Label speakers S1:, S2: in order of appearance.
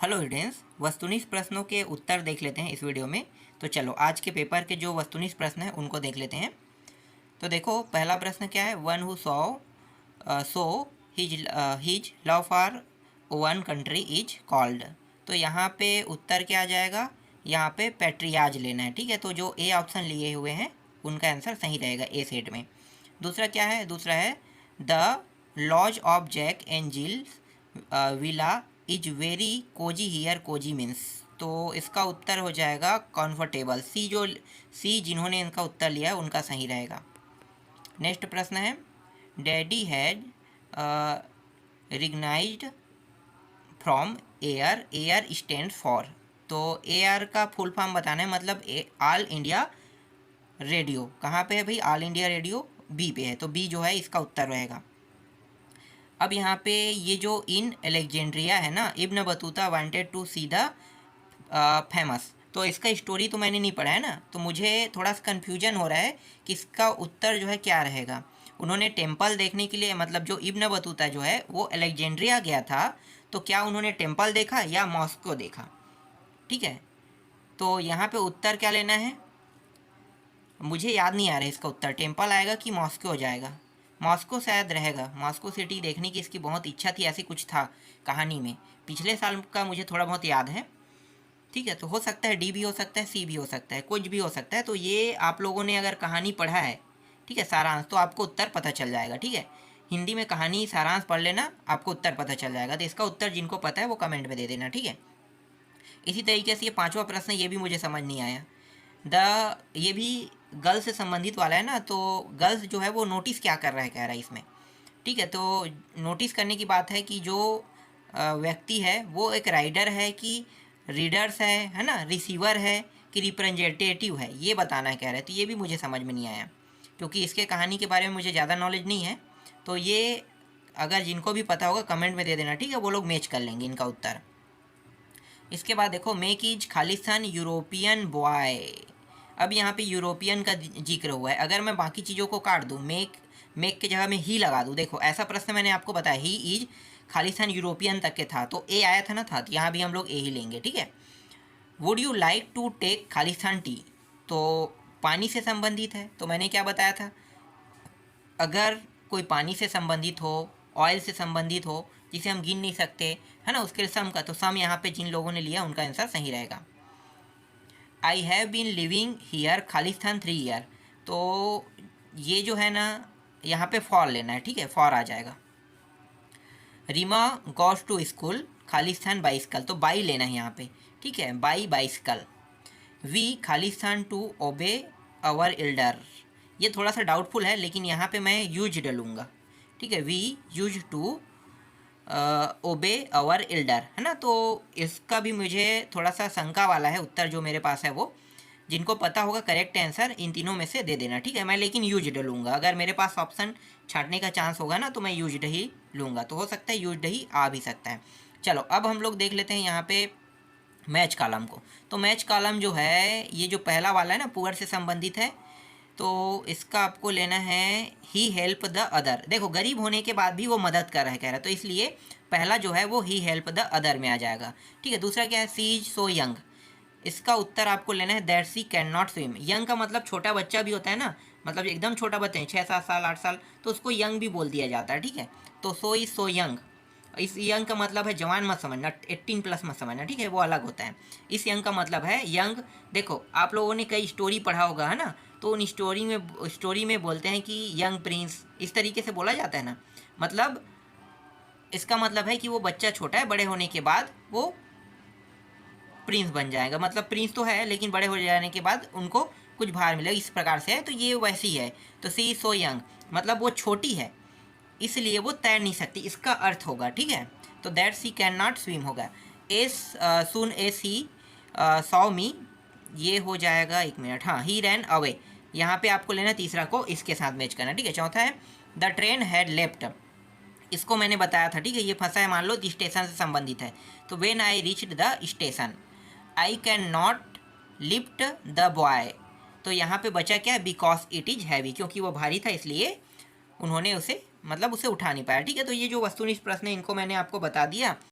S1: Hello students, वस्तुनिष्ठ प्रश्नों के उत्तर देख लेते हैं इस वीडियो में। तो चलो आज के पेपर के जो वस्तुनिष्ठ प्रश्न हैं उनको देख लेते हैं। तो देखो पहला प्रश्न क्या है, one who so his love for one country is called. तो यहाँ पे उत्तर क्या आ जाएगा, यहाँ पे पैट्रियाज लेना है। ठीक है, तो जो ए ऑप्शन लिए हुए हैं उनका आंसर सही रहेगा ए सेट में। दूसरा क्या है, दूसरा है the lodge of Jack and Jill's villa is very cosy here. Cosy means, तो इसका उत्तर हो जाएगा कंफर्टेबल। सी जिन्होंने इनका उत्तर लिया है उनका सही रहेगा। नेक्स्ट प्रश्न है, daddy had recognised from air. Air stand for, तो एयर का फुल फॉर्म बताना है, मतलब ऑल इंडिया रेडियो। कहाँ पे है भाई, ऑल इंडिया रेडियो बी पे है, तो बी जो है इसका उत्तर रहेगा। अब यहाँ पे ये जो इन अलेक्जेंड्रिया है ना, Ibn Battuta wanted to see the famous, तो इसका स्टोरी तो मैंने नहीं पढ़ा है ना, तो मुझे थोड़ा सा कन्फ्यूजन हो रहा है कि इसका उत्तर जो है क्या रहेगा। उन्होंने टेम्पल देखने के लिए, मतलब जो इब्न बतूता जो है वो अलेक्जेंड्रिया गया था, तो क्या उन्होंने टेम्पल देखा या मॉस्को देखा। ठीक है, तो यहाँ पे उत्तर क्या लेना है, मुझे याद नहीं आ रहा है इसका उत्तर, टेम्पल आएगा कि मॉस्को हो जाएगा। मॉस्को शायद रहेगा, मॉस्को सिटी देखने की इसकी बहुत इच्छा थी, ऐसी कुछ था कहानी में, पिछले साल का मुझे थोड़ा बहुत याद है। ठीक है, तो हो सकता है डी भी हो सकता है, सी भी हो सकता है, कुछ भी हो सकता है। तो ये आप लोगों ने अगर कहानी पढ़ा है, ठीक है, सारांश, तो आपको उत्तर पता चल जाएगा। ठीक है, हिंदी में कहानी सारांश पढ़ लेना, आपको उत्तर पता चल जाएगा। तो इसका उत्तर जिनको पता है वो कमेंट में दे देना। ठीक है, इसी तरीके से ये पाँचवा प्रश्न, ये भी मुझे समझ नहीं आया। ये भी गर्ल्स से संबंधित वाला है ना, तो गर्ल्स जो है वो नोटिस क्या कर रहा है, कह रहा है इसमें। ठीक है, तो नोटिस करने की बात है कि जो व्यक्ति है वो एक राइडर है कि रीडर्स है ना, रिसीवर है कि रिप्रेजेंटेटिव है, ये बताना है कह रहे हैं। तो ये भी मुझे समझ में नहीं आया, क्योंकि इसके कहानी के बारे में मुझे ज़्यादा नॉलेज नहीं है। तो ये अगर जिनको भी पता होगा कमेंट में दे देना। ठीक है, वो लोग मैच कर लेंगे इनका उत्तर। इसके बाद देखो, make is Khalistan European boy. अब यहाँ पे यूरोपियन का जिक्र हुआ है। अगर मैं बाकी चीज़ों को काट दूँ, मेक के जगह में ही लगा दूँ, देखो ऐसा प्रश्न मैंने आपको बताया, ही इज खालिस्तान यूरोपियन तक के था, तो ए आया था ना, था, तो यहाँ भी हम लोग ए ही लेंगे। ठीक है, would you like to take खालिस्तान टी, तो पानी से संबंधित है, तो मैंने क्या बताया था, अगर कोई पानी से संबंधित हो, ऑयल से संबंधित हो, जिसे हम गिन नहीं सकते है ना, उसके सम का, तो सम यहाँ पे जिन लोगों ने लिया उनका आंसर सही रहेगा। I have been living here खालिस्तान 3 ईयर, तो ये जो है ना यहाँ पे फॉर लेना है। ठीक है, फॉर आ जाएगा। रीमा गॉस टू स्कूल खालिस्तान बाइसिकल, तो बाई लेना है यहाँ पे। ठीक है, बाई बाइसिकल। वी खालिस्तान टू ओबे अवर एल्डर, ये थोड़ा सा डाउटफुल है, लेकिन यहाँ पे मैं यूज डालूंगा। ठीक है, we use to obey our Elder, है ना, तो इसका भी मुझे थोड़ा सा शंका वाला है उत्तर जो मेरे पास है वो। जिनको पता होगा करेक्ट आंसर इन तीनों में से दे देना। ठीक है, मैं लेकिन यूज्ड लूँगा, अगर मेरे पास ऑप्शन छांटने का चांस होगा ना तो मैं यूज्ड ही लूँगा, तो हो सकता है यूज्ड ही आ भी सकता है। चलो अब हम लोग देख लेते हैं यहाँ पे मैच कॉलम को। तो मैच कॉलम जो है, ये जो पहला वाला है ना, पुअर से संबंधित है, तो इसका आपको लेना है ही हेल्प द अदर। देखो गरीब होने के बाद भी वो मदद कर रहा है, कह रहा है, तो इसलिए पहला जो है वो ही हेल्प द अदर में आ जाएगा। ठीक है, दूसरा क्या है, सी इज सो यंग, इसका उत्तर आपको लेना है that she can not swim. Young का मतलब छोटा बच्चा भी होता है ना, मतलब एकदम छोटा बच्चा है, 6-7 साल 8 साल, तो उसको यंग भी बोल दिया जाता है। ठीक है, तो सो इज सो यंग, इस यंग का मतलब है जवान मत समझना, 18+ मत समझना। ठीक है, वो अलग होता है। इस यंग का मतलब है यंग। देखो आप लोगों ने कई स्टोरी पढ़ा होगा, है ना, तो उन स्टोरी में बोलते हैं कि यंग प्रिंस, इस तरीके से बोला जाता है ना, मतलब इसका मतलब है कि वो बच्चा छोटा है, बड़े होने के बाद वो प्रिंस बन जाएगा। मतलब प्रिंस तो है, लेकिन बड़े हो जाने के बाद उनको कुछ भार मिलेगा, इस प्रकार से है। तो ये वैसी है, तो सी सो यंग मतलब वो छोटी है, इसलिए वो तैर नहीं सकती, इसका अर्थ होगा। ठीक है, तो that she can not swim होगा। As soon as she saw me, ये हो जाएगा, 1 मिनट, हाँ, ही रैन अवे, यहाँ पे आपको लेना तीसरा को इसके साथ मैच करना। ठीक है, चौथा है द ट्रेन हैड लेफ्ट, इसको मैंने बताया था। ठीक है, ये फंसा है, मान लो स्टेशन से संबंधित है, तो when I reached the station I can not lift the boy, तो यहाँ पे बचा क्या, बिकॉज इट इज़ हैवी, क्योंकि वो भारी था इसलिए उन्होंने उसे, मतलब उसे उठा नहीं पाया। ठीक है, तो ये जो वस्तुनिष्ठ प्रश्न है इनको मैंने आपको बता दिया।